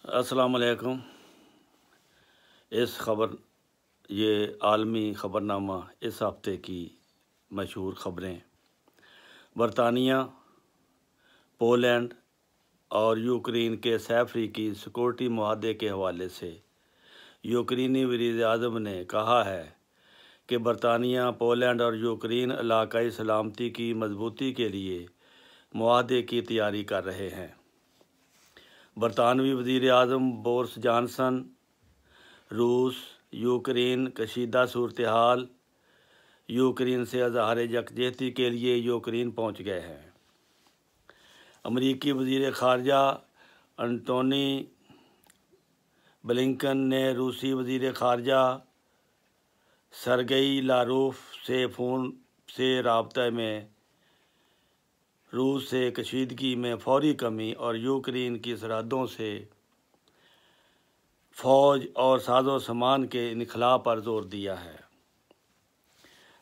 अस्सलाम वालेकुम। ये आलमी ख़बरनामा इस हफ़्ते की मशहूर ख़बरें बरतानिया, पोलैंड और यूक्रेन के सैफ़रीकी सिक्योरिटी मुआहदे के हवाले से यूक्रेनी वज़ीर-ए-आज़म ने कहा है कि बरतानिया, पोलैंड और यूक्रेन इलाकाई सलामती की मजबूती के लिए मुआहदे की तैयारी कर रहे हैं। बरतानवी वज़ीर-ए-आज़म बोरिस जॉनसन रूस, यूक्रेन कशीदा सूरत हाल, यूक्रेन से इज़हार यकजहती के लिए यूक्रेन पहुँच गए हैं। अमरीकी वज़ीर ख़ारजा एंटोनी ब्लिंकन ने रूसी वज़ीर ख़ारजा सरगेई लारोफ से फ़ोन से राब्ते में रूस से कशीदगी में फौरी कमी और यूक्रेन की सरहदों से फ़ौज और साजो सामान के इनखला पर जोर दिया है।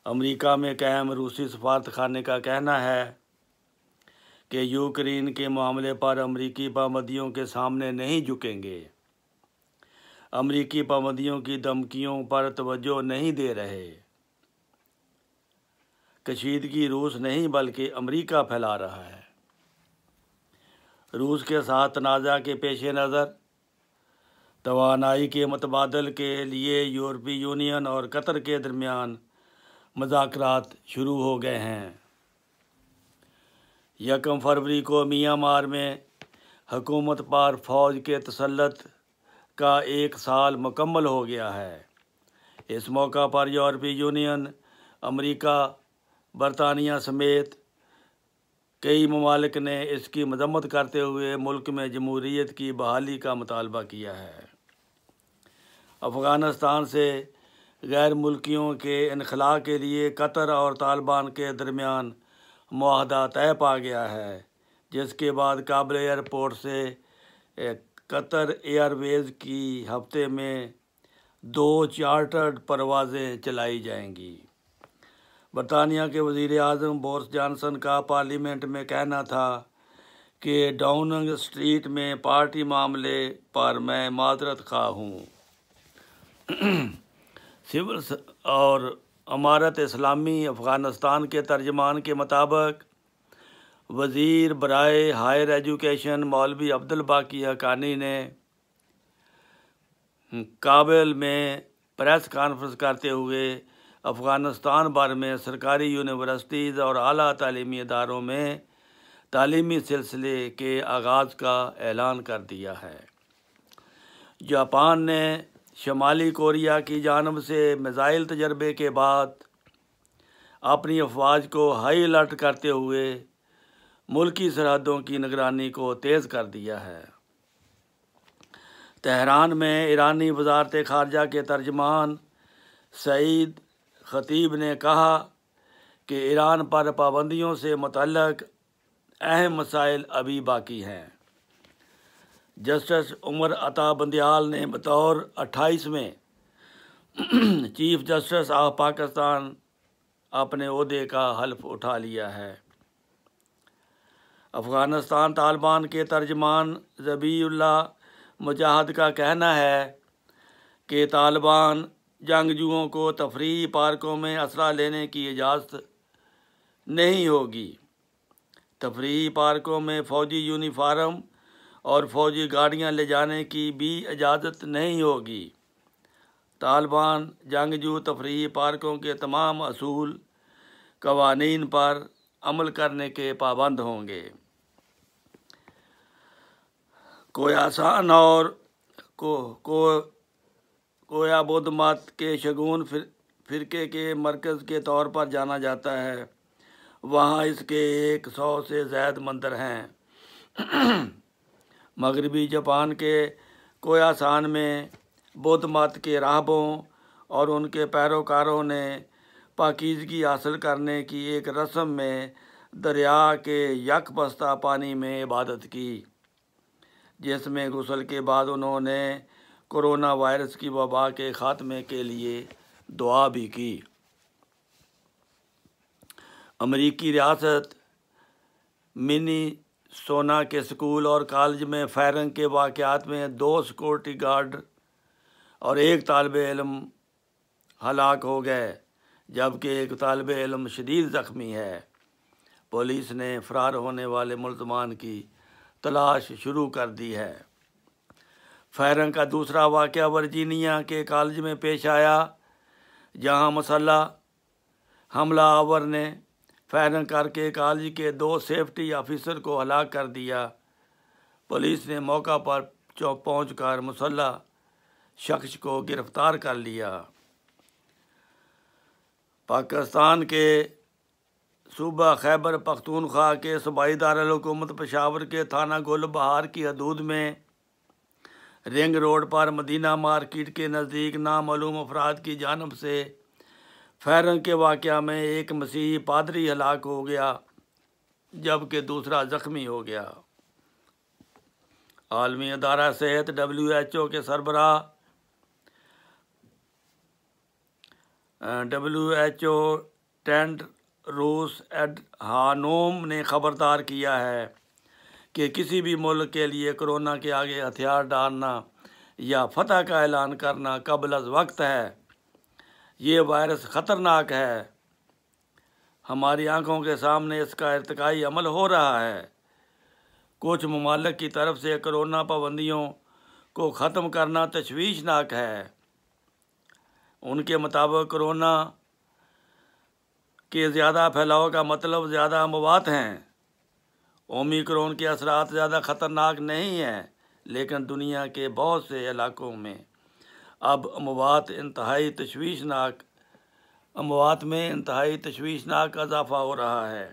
अमेरिका में कायम रूसी सफारतखाने का कहना है कि यूक्रेन के मामले पर अमरीकी पाबंदियों के सामने नहीं झुकेंगे। अमरीकी पाबंदियों की धमकियों पर तवज्जो नहीं दे रहे। कशीदगी रूस नहीं बल्कि अमरीका फैला रहा है। रूस के साथ तनाज़ा के पेश नज़र तवानाई के मतबादल के लिए यूरोपीय यूनियन और कतर के दरमियान मुज़ाकरात शुरू हो गए हैं। 1 फरवरी को म्यांमार में हुकूमत पर फ़ौज के तसल्लुत का 1 साल मुकम्मल हो गया है। इस मौका पर यूरोपीय यूनियन, अमेरिका, बरतानिया समेत कई ममालिक ने इसकी मजम्मत करते हुए मुल्क में जमहूरियत की बहाली का मुतालबा किया है। अफ़गानिस्तान से गैर मुल्कियों के इनखला के लिए कतर और तालिबान के दरमियान मुआहदा तय पा गया है, जिसके बाद काबुल एयरपोर्ट से कतर एयरवेज़ की हफ्ते में 2 चार्टर्ड परवाज़ें चलाई जाएंगी। बरतानिया के वज़ीर-ए-आज़म बोरिस जॉनसन का पार्लियामेंट में कहना था कि डाउनिंग स्ट्रीट में पार्टी मामले पर मैं माजरत खा हूँ। सिविल और अमारत इस्लामी अफ़गानिस्तान के तर्जमान के मुताबिक वज़ीर बराए हायर एजुकेशन मौलवी अब्दुल बाकी हक़ानी ने काबुल में प्रेस कॉन्फ्रेंस करते हुए अफ़गानिस्तान भर में सरकारी यूनिवर्सिटीज़ और आला तालीमी इदारों में तालीमी सिलसिले के आगाज़ का ऐलान कर दिया है। जापान ने शुमाली कोरिया की जानब से मिसाइल तजर्बे के बाद अपनी अफवाज को हाई अलर्ट करते हुए मुल्की सरहदों की निगरानी को तेज़ कर दिया है। तेहरान में ईरानी वज़ारत ख़ारजा के तर्जमान सईद खतीब ने कहा कि ईरान पर पाबंदियों से मुतल्लक़ अहम मसाइल अभी बाकी हैं। जस्टिस उमर अता बंदियाल ने बतौर 28वें चीफ जस्टिस ऑफ पाकिस्तान अपने ओहदे का हल्फ उठा लिया है। अफ़गानिस्तान तालिबान के तर्जमान ज़बीउल्लाह मुजाहिद का कहना है कि तालिबान जंगजुओं को तफरीही पार्कों में असरा लेने की इजाज़त नहीं होगी। तफरीही पार्कों में फ़ौजी यूनिफार्म और फ़ौजी गाड़ियाँ ले जाने की भी इजाज़त नहीं होगी। तालिबान जंगजू तफरीही पार्कों के तमाम असूल कवानीन पर अमल करने के पाबंद होंगे। कोयासान और कोया बुद्ध मत के शगुन फ़िरके के मरकज़ के तौर पर जाना जाता है। वहाँ इसके 100 से ज़ायद मंदिर हैं। मगरबी जापान के कोयासान में बुद्ध मत के राहबों और उनके पैरोकारों ने पाकीज़गी हासिल करने की एक रस्म में दरिया के यकबस्ता पानी में इबादत की, जिसमें गुस्ल के बाद उन्होंने कोरोना वायरस की वबा के ख़ात्मे के लिए दुआ भी की। अमरीकी रियासत سونا کے اسکول اور کالج میں فائرنگ کے واقعات میں 2 سیکورٹی گارڈ اور 1 طالب علم ہلاک ہو گئے، جبکہ 1 طالب علم شدید زخمی ہے۔ پولیس نے فرار ہونے والے ملزمان کی تلاش شروع کر دی ہے۔ فائرنگ کا دوسرا واقعہ ورجینیا کے کالج میں پیش آیا، جہاں مسلح حملہ آور نے فائرنگ کر کے کالج کے 2 سیفٹی آفیسر کو ہلاک کر دیا۔ پولیس نے موقع پر پہنچ کر مسلح شخص کو گرفتار کر لیا۔ پاکستان کے صوبہ خیبر پختونخوا کے صوبائی دارالحکومت پشاور کے تھانہ گل بہار کی حدود میں رنگ روڈ پر مدینہ مارکیٹ کے نزدیک نامعلوم افراد کی جانب سے فائرنگ کے واقعہ میں 1 مسیحی پادری ہلاک ہو گیا، جبکہ دوسرا زخمی ہو گیا۔ عالمی ادارہ صحت WHO کے سربراہ WHO ٹیڈروس اڈہانوم نے خبردار کیا ہے کہ کسی بھی ملک کے لیے کورونا کے آگے ہتھیار ڈالنا یا فتح کا اعلان کرنا قبل از وقت ہے۔ یہ وائرس خطرناک ہے، ہماری آنکھوں کے سامنے اس کا ارتقائی عمل ہو رہا ہے۔ کچھ ممالک کی طرف سے کورونا پابندیوں کو ختم کرنا تشویشناک ہے۔ ان کے مطابق کورونا کے زیادہ پھیلاؤ کا مطلب زیادہ اموات ہیں۔ اومیکرون کے اثرات زیادہ خطرناک نہیں ہیں، لیکن دنیا کے بہت سے علاقوں میں اب اموات میں انتہائی تشویشناک اضافہ ہو رہا ہے۔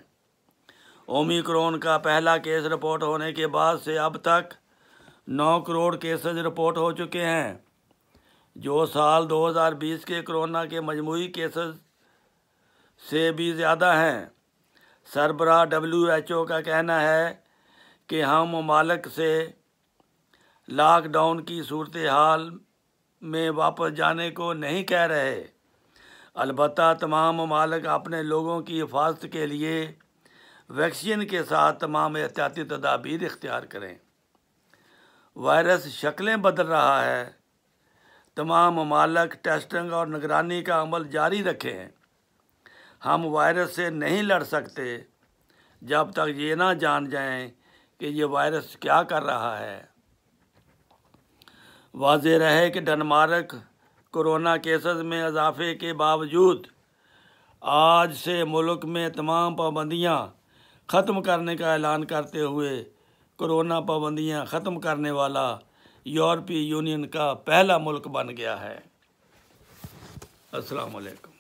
اومیکرون کا پہلا کیس رپورٹ ہونے کے بعد سے اب تک 9 کروڑ کیسز رپورٹ ہو چکے ہیں، جو سال 2020 کے کورونا کے مجموعی کیسز سے بھی زیادہ ہیں۔ سربراہ WHO کا کہنا ہے کہ ہم ممالک سے لاک ڈاؤن کی صورتحال میں واپس جانے کو نہیں کہہ رہے، البتہ تمام ممالک اپنے لوگوں کی حفاظت کے لیے ویکسین کے ساتھ تمام احتیاطی تدابیر اختیار کریں۔ وائرس شکلیں بدل رہا ہے، تمام ممالک ٹیسٹنگ اور نگرانی کا عمل جاری رکھیں۔ ہم وائرس سے نہیں لڑ سکتے جب تک یہ نہ جان جائیں کہ یہ وائرس کیا کر رہا ہے۔ واضح رہے کہ ڈنمارک کورونا کیسز میں اضافے کے باوجود آج سے ملک میں تمام پابندیاں ختم کرنے کا اعلان کرتے ہوئے کورونا پابندیاں ختم کرنے والا یورپی یونین کا پہلا ملک بن گیا ہے۔ السلام علیکم۔